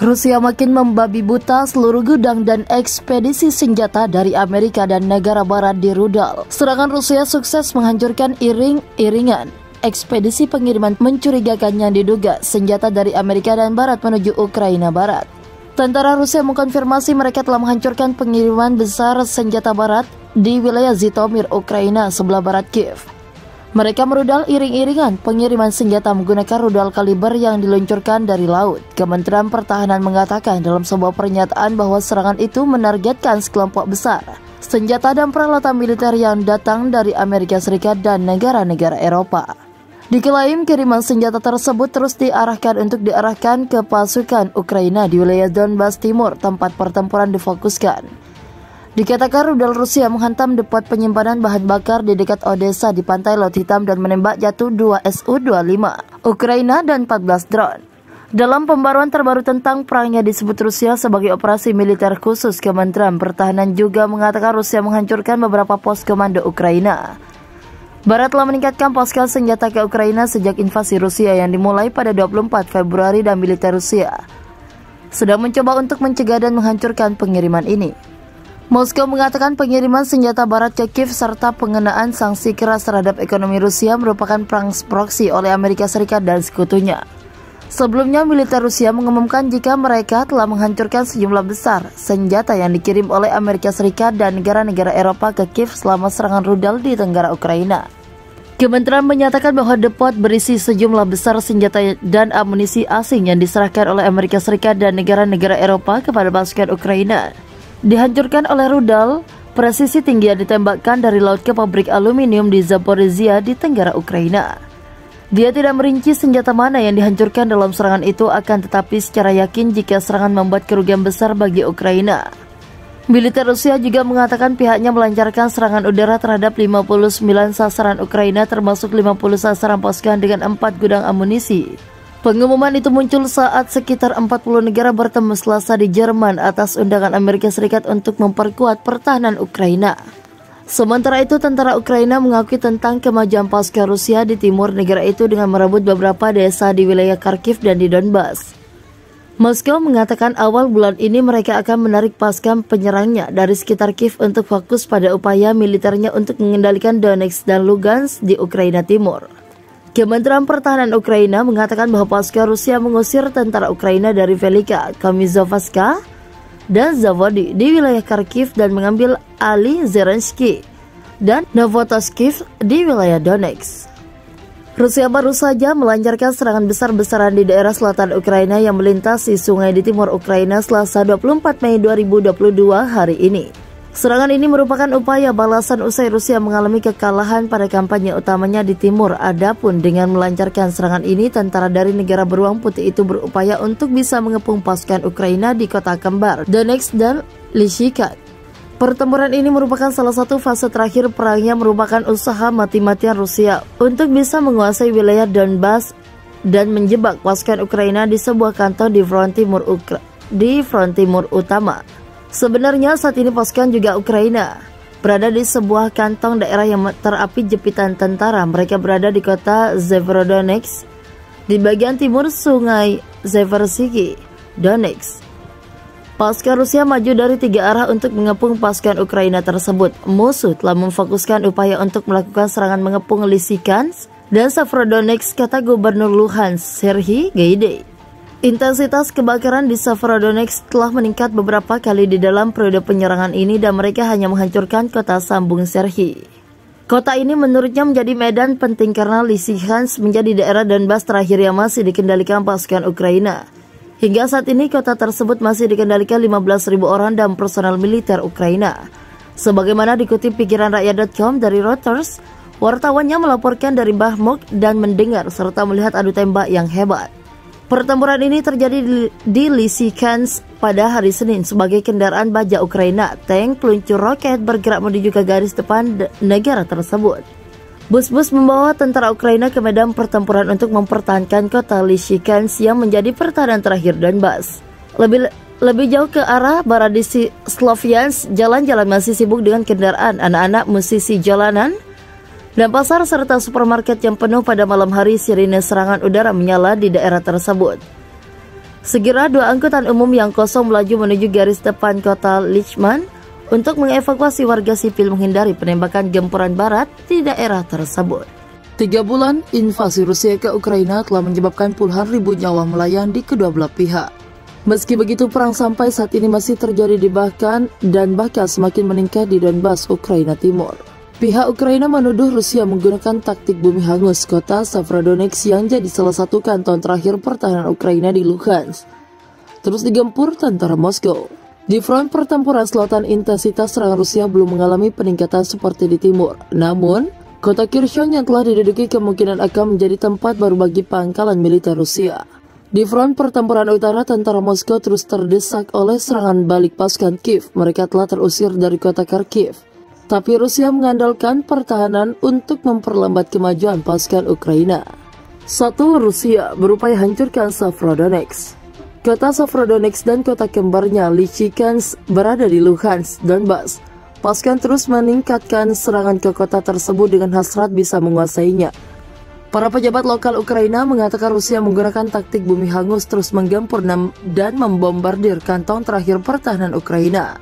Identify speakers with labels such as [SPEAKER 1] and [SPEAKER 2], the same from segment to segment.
[SPEAKER 1] Rusia makin membabi buta seluruh gudang dan ekspedisi senjata dari Amerika dan negara barat di rudal. Serangan Rusia sukses menghancurkan iring-iringan ekspedisi pengiriman mencurigakan yang diduga senjata dari Amerika dan barat menuju Ukraina barat. Tentara Rusia mengkonfirmasi mereka telah menghancurkan pengiriman besar senjata barat di wilayah Zhytomyr, Ukraina sebelah barat Kiev. Mereka merudal iring-iringan pengiriman senjata menggunakan rudal kaliber yang diluncurkan dari laut. Kementerian Pertahanan mengatakan dalam sebuah pernyataan bahwa serangan itu menargetkan sekelompok besar senjata dan peralatan militer yang datang dari Amerika Serikat dan negara-negara Eropa. Diklaim kiriman senjata tersebut terus diarahkan ke pasukan Ukraina di wilayah Donbas Timur, tempat pertempuran difokuskan. Dikatakan rudal Rusia menghantam depot penyimpanan bahan bakar di dekat Odessa di pantai Laut Hitam dan menembak jatuh 2 Su-25 Ukraina dan 14 drone. Dalam pembaruan terbaru tentang perangnya disebut Rusia sebagai operasi militer khusus, Kementerian Pertahanan juga mengatakan Rusia menghancurkan beberapa pos komando Ukraina. Barat telah meningkatkan posko senjata ke Ukraina sejak invasi Rusia yang dimulai pada 24 Februari dan militer Rusia sedang mencoba untuk mencegah dan menghancurkan pengiriman ini. Moskow mengatakan pengiriman senjata barat ke Kiev serta pengenaan sanksi keras terhadap ekonomi Rusia merupakan perang proksi oleh Amerika Serikat dan sekutunya. Sebelumnya, militer Rusia mengumumkan jika mereka telah menghancurkan sejumlah besar senjata yang dikirim oleh Amerika Serikat dan negara-negara Eropa ke Kiev selama serangan rudal di tenggara Ukraina. Kementerian menyatakan bahwa depot berisi sejumlah besar senjata dan amunisi asing yang diserahkan oleh Amerika Serikat dan negara-negara Eropa kepada pasukan Ukraina dihancurkan oleh rudal presisi tinggi yang ditembakkan dari laut ke pabrik aluminium di Zaporizhia di tenggara Ukraina. Dia tidak merinci senjata mana yang dihancurkan dalam serangan itu, akan tetapi secara yakin jika serangan membuat kerugian besar bagi Ukraina. Militer Rusia juga mengatakan pihaknya melancarkan serangan udara terhadap 59 sasaran Ukraina termasuk 50 sasaran pasukan dengan 4 gudang amunisi. Pengumuman itu muncul saat sekitar 40 negara bertemu Selasa di Jerman atas undangan Amerika Serikat untuk memperkuat pertahanan Ukraina. Sementara itu, tentara Ukraina mengakui tentang kemajuan pasukan Rusia di timur negara itu dengan merebut beberapa desa di wilayah Kharkiv dan di Donbas. Moskow mengatakan awal bulan ini mereka akan menarik pasukan penyerangnya dari sekitar Kiev untuk fokus pada upaya militernya untuk mengendalikan Donetsk dan Lugansk di Ukraina Timur. Kementerian Pertahanan Ukraina mengatakan bahwa pasukan Rusia mengusir tentara Ukraina dari Velika, Kamizovska, dan Zavodi di wilayah Kharkiv dan mengambil alih Zerensky dan Novotoskiv di wilayah Donetsk. Rusia baru saja melancarkan serangan besar-besaran di daerah selatan Ukraina yang melintasi sungai di timur Ukraina Selasa 24 Mei 2022 hari ini. Serangan ini merupakan upaya balasan usai Rusia mengalami kekalahan pada kampanye utamanya di timur. Adapun dengan melancarkan serangan ini, tentara dari negara beruang putih itu berupaya untuk bisa mengepung pasukan Ukraina di kota kembar Donetsk dan Lysychansk. Pertempuran ini merupakan salah satu fase terakhir perangnya, merupakan usaha mati-matian Rusia untuk bisa menguasai wilayah Donbas dan menjebak pasukan Ukraina di sebuah kantor di front timur utama. Sebenarnya saat ini pasukan juga Ukraina berada di sebuah kantong daerah yang terapi jepitan tentara. Mereka berada di kota Severodonetsk di bagian timur sungai Seversiki, Donetsk. Pasukan Rusia maju dari 3 arah untuk mengepung pasukan Ukraina tersebut. Musuh telah memfokuskan upaya untuk melakukan serangan mengepung Lysychansk dan Severodonetsk, kata Gubernur Luhansk, Serhiy Gaidai. Intensitas kebakaran di Severodonetsk telah meningkat beberapa kali di dalam periode penyerangan ini dan mereka hanya menghancurkan kota sambung Serhiy. Kota ini menurutnya menjadi medan penting karena Lysychansk menjadi daerah Donbas terakhir yang masih dikendalikan pasukan Ukraina. Hingga saat ini kota tersebut masih dikendalikan 15.000 orang dan personel militer Ukraina. Sebagaimana dikutip pikiranrakyat.com dari Reuters, wartawannya melaporkan dari Bakhmut dan mendengar serta melihat adu tembak yang hebat. Pertempuran ini terjadi di Lysychansk pada hari Senin sebagai kendaraan baja Ukraina, tank peluncur roket bergerak menuju ke garis depan negara tersebut. Bus-bus membawa tentara Ukraina ke medan pertempuran untuk mempertahankan kota Lysychansk yang menjadi pertahanan terakhir Donbas. Lebih jauh ke arah barat di Sloviansk, jalan-jalan masih sibuk dengan kendaraan, anak-anak, musisi jalanan, dan pasar serta supermarket yang penuh pada malam hari. Sirine serangan udara menyala di daerah tersebut. Segera 2 angkutan umum yang kosong melaju menuju garis depan kota Lichman untuk mengevakuasi warga sipil menghindari penembakan gempuran barat di daerah tersebut. 3 bulan invasi Rusia ke Ukraina telah menyebabkan puluhan ribu nyawa melayang di kedua belah pihak. Meski begitu, perang sampai saat ini masih terjadi bahkan semakin meningkat di Donbas, Ukraina Timur. Pihak Ukraina menuduh Rusia menggunakan taktik bumi hangus kota Severodonetsk yang jadi salah satu kanton terakhir pertahanan Ukraina di Luhansk, terus digempur tentara Moskow. Di front pertempuran selatan, intensitas serangan Rusia belum mengalami peningkatan seperti di timur. Namun, kota Kherson yang telah diduduki kemungkinan akan menjadi tempat baru bagi pangkalan militer Rusia. Di front pertempuran utara, tentara Moskow terus terdesak oleh serangan balik pasukan Kiev. Mereka telah terusir dari kota Kharkiv. Tapi Rusia mengandalkan pertahanan untuk memperlambat kemajuan pasukan Ukraina. 1. Rusia berupaya hancurkan Severodonetsk. Kota Severodonetsk dan kota kembarnya Lysychansk berada di Luhansk, Donbas. Pasukan terus meningkatkan serangan ke kota tersebut dengan hasrat bisa menguasainya. Para pejabat lokal Ukraina mengatakan Rusia menggunakan taktik bumi hangus, terus menggempur dan membombardir kantong terakhir pertahanan Ukraina.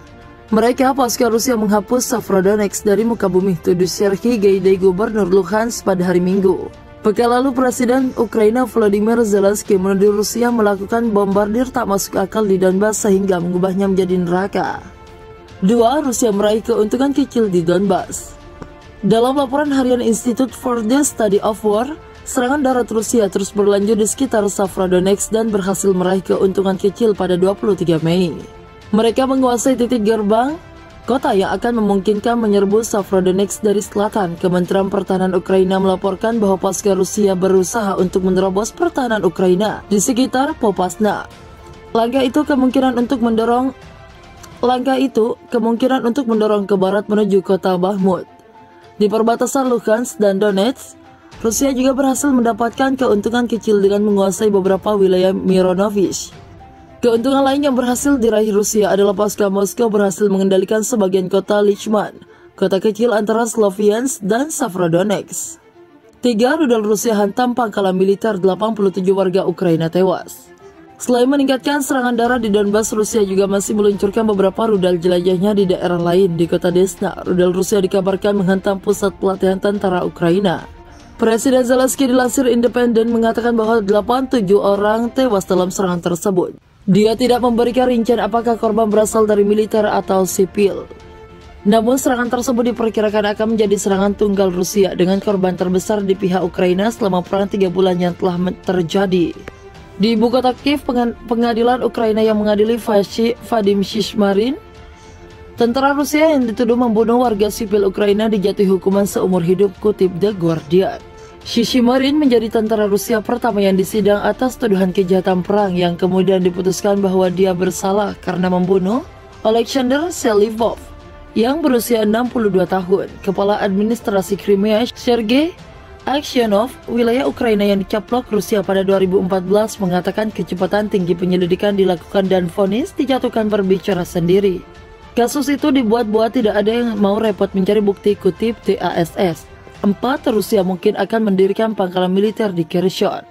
[SPEAKER 1] Mereka, pasukan Rusia, menghapus Severodonetsk dari muka bumi, tuduh Serhiy Gaidai, gubernur Luhansk pada hari Minggu. Pekan lalu, Presiden Ukraina Volodymyr Zelensky menuduh Rusia melakukan bombardir tak masuk akal di Donbas sehingga mengubahnya menjadi neraka. 2. Rusia meraih keuntungan kecil di Donbas. Dalam laporan harian Institute for the Study of War, serangan darat Rusia terus berlanjut di sekitar Severodonetsk dan berhasil meraih keuntungan kecil pada 23 Mei. Mereka menguasai titik gerbang kota yang akan memungkinkan menyerbu Severodonetsk dari selatan. Kementerian Pertahanan Ukraina melaporkan bahwa pasukan Rusia berusaha untuk menerobos pertahanan Ukraina di sekitar Popasna. Langkah itu kemungkinan untuk mendorong ke barat menuju kota Bakhmut. Di perbatasan Luhansk dan Donetsk, Rusia juga berhasil mendapatkan keuntungan kecil dengan menguasai beberapa wilayah Mironovich. Keuntungan lain yang berhasil diraih Rusia adalah pasukan Moskow berhasil mengendalikan sebagian kota Lichman, kota kecil antara Sloviansk dan Severodonetsk. 3. Rudal Rusia hantam pangkalan militer, 87 warga Ukraina tewas. Selain meningkatkan serangan darat di Donbas, Rusia juga masih meluncurkan beberapa rudal jelajahnya di daerah lain. Di kota Desna, rudal Rusia dikabarkan menghantam pusat pelatihan tentara Ukraina. Presiden Zelensky dilansir Independen mengatakan bahwa 87 orang tewas dalam serangan tersebut. Dia tidak memberikan rincian apakah korban berasal dari militer atau sipil. Namun serangan tersebut diperkirakan akan menjadi serangan tunggal Rusia dengan korban terbesar di pihak Ukraina selama perang 3 bulan yang telah terjadi. Di ibu kota Kiev, pengadilan Ukraina yang mengadili Vadim Shishmarin, tentara Rusia yang dituduh membunuh warga sipil Ukraina, dijatuhi hukuman seumur hidup, kutip The Guardian. Shishmarin menjadi tentara Rusia pertama yang disidang atas tuduhan kejahatan perang yang kemudian diputuskan bahwa dia bersalah karena membunuh Alexander Selivov yang berusia 62 tahun, kepala administrasi Crimea. Sergei Aksyonov, wilayah Ukraina yang dicaplok Rusia pada 2014, mengatakan kecepatan tinggi penyelidikan dilakukan dan vonis dijatuhkan berbicara sendiri. Kasus itu dibuat-buat, tidak ada yang mau repot mencari bukti, kutip TASS. 4. Rusia mungkin akan mendirikan pangkalan militer di Kherson.